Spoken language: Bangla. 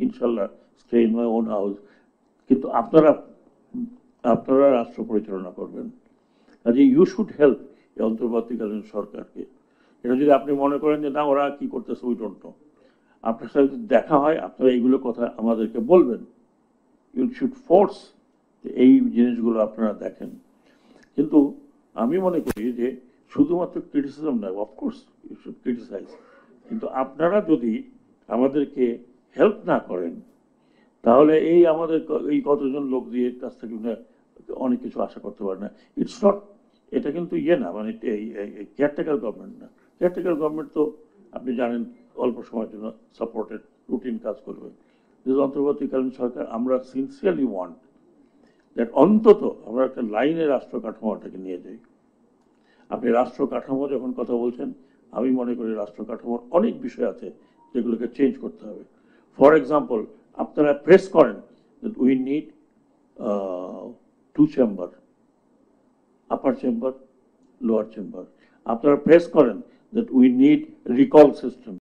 ইনশাল্লাহ stay in my own house, কিন্তু আপনারা আপনারা রাষ্ট্র পরিচালনা করবেন, কাজে ইউ শুড হেল্প এই অন্তর্বর্তীকালীন সরকারকে। এটা যদি আপনি মনে করেন যে না ওরা কি করতেছে উই ডোন্ট নো, আপনার সাথে যদি দেখা হয় আপনারা এইগুলো কথা আমাদেরকে বলবেন, ইউ শুড ফোর্স এই জিনিসগুলো আপনারা দেখেন। কিন্তু আমি মনে করি যে শুধুমাত্র ক্রিটিসিজম নয়, অফকোর্স ইউ শুড ক্রিটিসাইজ, কিন্তু আপনারা যদি আমাদেরকে হেল্প না করেন তাহলে এই আমাদের এই কতজন লোক দিয়ে কাছ থেকে অনেক কিছু আশা করতে পারে না। ইটস নট, এটা কিন্তু ইয়ে না, মানে কেয়ারটেকার গভর্নমেন্ট না। কেয়ারটেকার গভর্নমেন্ট তো আপনি জানেন অল্প সময়ের জন্য সাপোর্টেড রুটিন কাজ করবে। কিন্তু অন্তর্বর্তীকালীন সরকার আমরা সিনসিয়ারলি ওয়ান্ট দ্যাট অন্তত আমরা একটা লাইনে রাষ্ট্র কাঠামোটাকে নিয়ে যাই। আপনি রাষ্ট্র কাঠামো যখন কথা বলছেন, আমি মনে করি রাষ্ট্র কাঠামোর অনেক বিষয় আছে যেগুলোকে চেঞ্জ করতে হবে। ফর এক্সাম্পল, আপনারা প্রেস করেন we need to chamber, upper chamber, lower chamber. আপনারা প্রেস করেন that we need recall system.